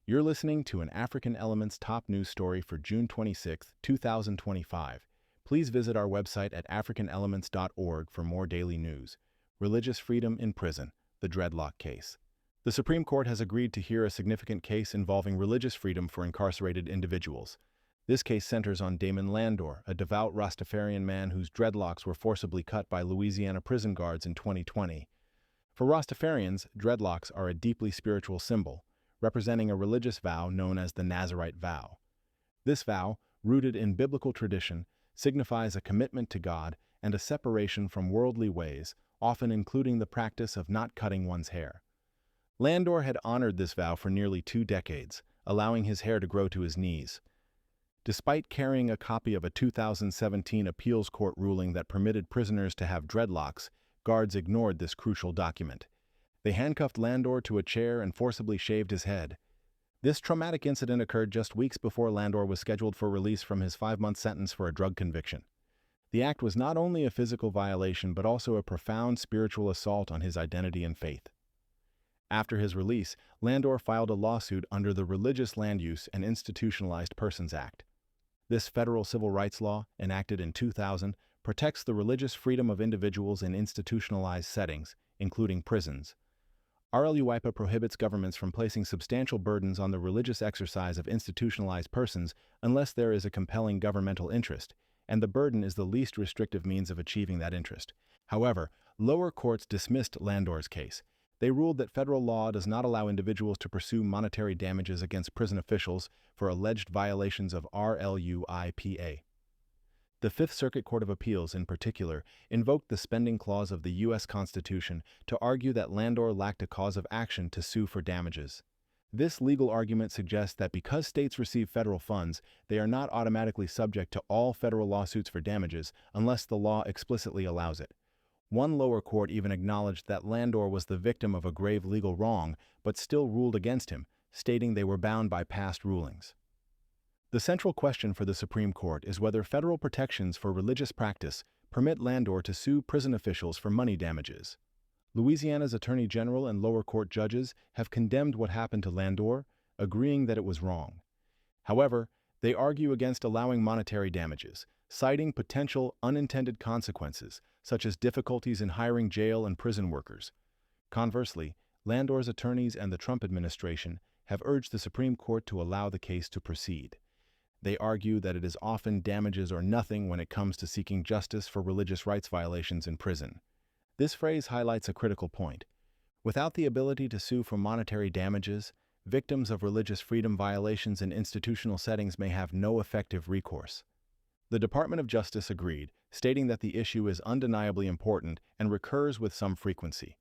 You're listening to an African Elements top news story for June 26, 2025. Please visit our website at africanelements.org for more daily news. Religious freedom in prison, the Dreadlock Case. The Supreme Court has agreed to hear a significant case involving religious freedom for incarcerated individuals. This case centers on Damon Landor, a devout Rastafarian man whose dreadlocks were forcibly cut by Louisiana prison guards in 2020. For Rastafarians, dreadlocks are a deeply spiritual symbol, representing a religious vow known as the Nazirite vow. This vow, rooted in biblical tradition, signifies a commitment to God and a separation from worldly ways, often including the practice of not cutting one's hair. Landor had honored this vow for nearly 2 decades, allowing his hair to grow to his knees. Despite carrying a copy of a 2017 appeals court ruling that permitted prisoners to have dreadlocks, guards ignored this crucial document. They handcuffed Landor to a chair and forcibly shaved his head. This traumatic incident occurred just weeks before Landor was scheduled for release from his 5-month sentence for a drug conviction. The act was not only a physical violation but also a profound spiritual assault on his identity and faith. After his release, Landor filed a lawsuit under the Religious Land Use and Institutionalized Persons Act. This federal civil rights law, enacted in 2000, protects the religious freedom of individuals in institutionalized settings, including prisons. RLUIPA prohibits governments from placing substantial burdens on the religious exercise of institutionalized persons unless there is a compelling governmental interest, and the burden is the least restrictive means of achieving that interest. However, lower courts dismissed Landor's case. They ruled that federal law does not allow individuals to pursue monetary damages against prison officials for alleged violations of RLUIPA. The Fifth Circuit Court of Appeals, in particular, invoked the spending clause of the U.S. Constitution to argue that Landor lacked a cause of action to sue for damages. This legal argument suggests that because states receive federal funds, they are not automatically subject to all federal lawsuits for damages unless the law explicitly allows it. One lower court even acknowledged that Landor was the victim of a grave legal wrong, but still ruled against him, stating they were bound by past rulings. The central question for the Supreme Court is whether federal protections for religious practice permit Landor to sue prison officials for money damages. Louisiana's Attorney General and lower court judges have condemned what happened to Landor, agreeing that it was wrong. However, they argue against allowing monetary damages, citing potential unintended consequences, such as difficulties in hiring jail and prison workers. Conversely, Landor's attorneys and the Trump administration have urged the Supreme Court to allow the case to proceed. They argue that it is often damages or nothing when it comes to seeking justice for religious rights violations in prison. This phrase highlights a critical point. Without the ability to sue for monetary damages, victims of religious freedom violations in institutional settings may have no effective recourse. The Department of Justice agreed, stating that the issue is undeniably important and recurs with some frequency.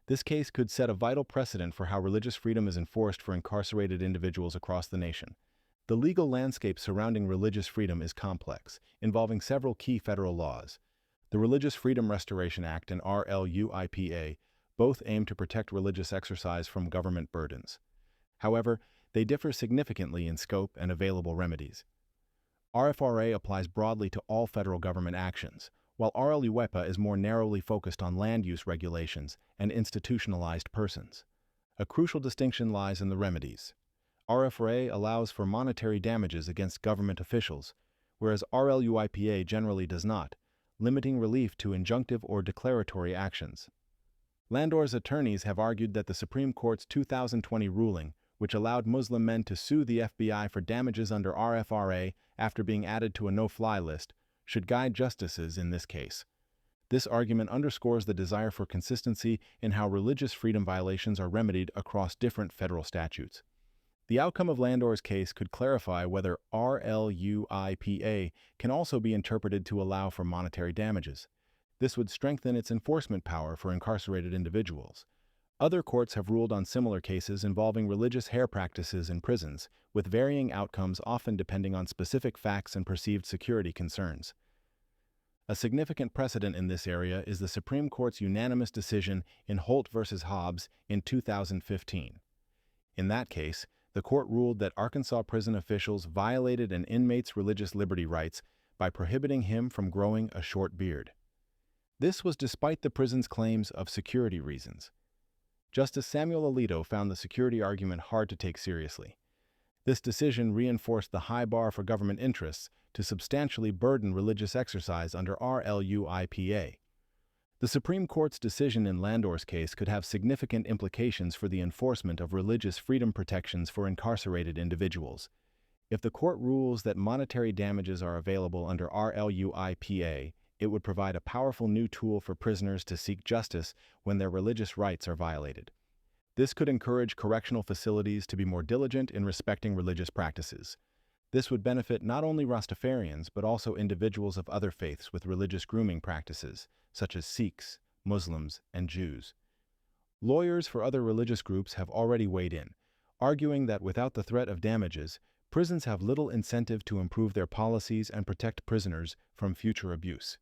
This case could set a vital precedent for how religious freedom is enforced for incarcerated individuals across the nation. The legal landscape surrounding religious freedom is complex, involving several key federal laws. The Religious Freedom Restoration Act and RLUIPA both aim to protect religious exercise from government burdens. However, they differ significantly in scope and available remedies. RFRA applies broadly to all federal government actions, while RLUIPA is more narrowly focused on land use regulations and institutionalized persons. A crucial distinction lies in the remedies. RFRA allows for monetary damages against government officials, whereas RLUIPA generally does not, limiting relief to injunctive or declaratory actions. Landor's attorneys have argued that the Supreme Court's 2020 ruling, which allowed Muslim men to sue the FBI for damages under RFRA after being added to a no-fly list, should guide justices in this case. This argument underscores the desire for consistency in how religious freedom violations are remedied across different federal statutes. The outcome of Landor's case could clarify whether RLUIPA can also be interpreted to allow for monetary damages. This would strengthen its enforcement power for incarcerated individuals. Other courts have ruled on similar cases involving religious hair practices in prisons, with varying outcomes often depending on specific facts and perceived security concerns. A significant precedent in this area is the Supreme Court's unanimous decision in Holt v. Hobbs in 2015. In that case, the court ruled that Arkansas prison officials violated an inmate's religious liberty rights by prohibiting him from growing a short beard. This was despite the prison's claims of security reasons. Justice Samuel Alito found the security argument hard to take seriously. This decision reinforced the high bar for government interests to substantially burden religious exercise under RLUIPA. The Supreme Court's decision in Landor's case could have significant implications for the enforcement of religious freedom protections for incarcerated individuals. If the court rules that monetary damages are available under RLUIPA, it would provide a powerful new tool for prisoners to seek justice when their religious rights are violated. This could encourage correctional facilities to be more diligent in respecting religious practices. This would benefit not only Rastafarians but also individuals of other faiths with religious grooming practices, such as Sikhs, Muslims, and Jews. Lawyers for other religious groups have already weighed in, arguing that without the threat of damages, prisons have little incentive to improve their policies and protect prisoners from future abuse.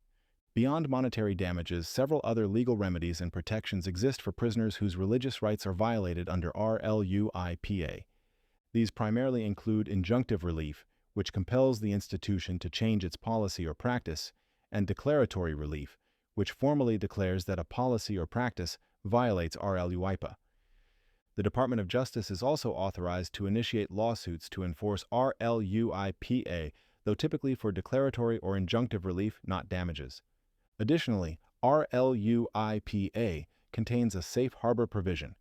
Beyond monetary damages, several other legal remedies and protections exist for prisoners whose religious rights are violated under RLUIPA. These primarily include injunctive relief, which compels the institution to change its policy or practice, and declaratory relief, which formally declares that a policy or practice violates RLUIPA. The Department of Justice is also authorized to initiate lawsuits to enforce RLUIPA, though typically for declaratory or injunctive relief, not damages. Additionally, RLUIPA contains a safe harbor provision.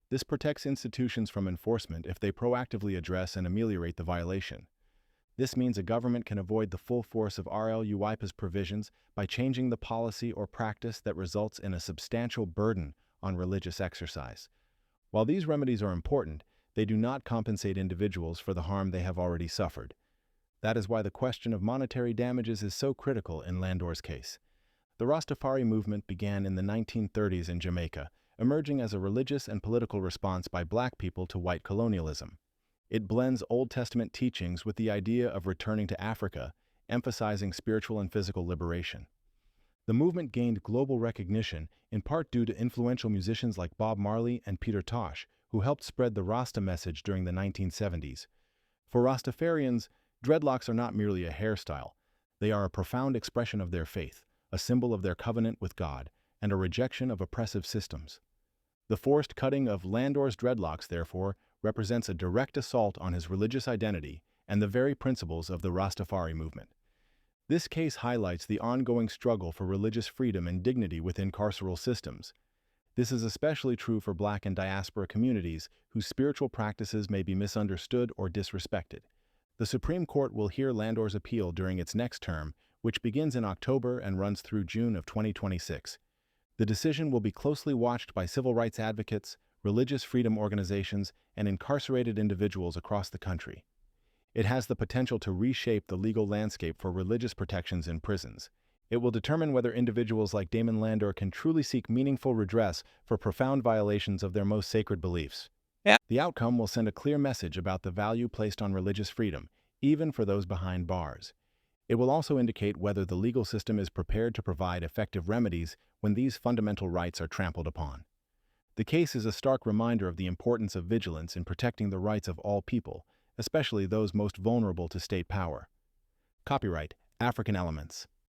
This protects institutions from enforcement if they proactively address and ameliorate the violation. This means a government can avoid the full force of RLUIPA's provisions by changing the policy or practice that results in a substantial burden on religious exercise. While these remedies are important, they do not compensate individuals for the harm they have already suffered. That is why the question of monetary damages is so critical in Landor's case. The Rastafari movement began in the 1930s in Jamaica, emerging as a religious and political response by black people to white colonialism. It blends Old Testament teachings with the idea of returning to Africa, emphasizing spiritual and physical liberation. The movement gained global recognition in part due to influential musicians like Bob Marley and Peter Tosh, who helped spread the Rasta message during the 1970s. For Rastafarians, dreadlocks are not merely a hairstyle. They are a profound expression of their faith, a symbol of their covenant with God, and a rejection of oppressive systems. The forced cutting of Landor's dreadlocks, therefore, represents a direct assault on his religious identity and the very principles of the Rastafari movement. This case highlights the ongoing struggle for religious freedom and dignity within carceral systems. This is especially true for Black and diaspora communities whose spiritual practices may be misunderstood or disrespected. The Supreme Court will hear Landor's appeal during its next term, which begins in October and runs through June of 2026. The decision will be closely watched by civil rights advocates, religious freedom organizations, and incarcerated individuals across the country. It has the potential to reshape the legal landscape for religious protections in prisons. It will determine whether individuals like Damon Landor can truly seek meaningful redress for profound violations of their most sacred beliefs. The outcome will send a clear message about the value placed on religious freedom, even for those behind bars. It will also indicate whether the legal system is prepared to provide effective remedies when these fundamental rights are trampled upon. The case is a stark reminder of the importance of vigilance in protecting the rights of all people, especially those most vulnerable to state power. Copyright African Elements.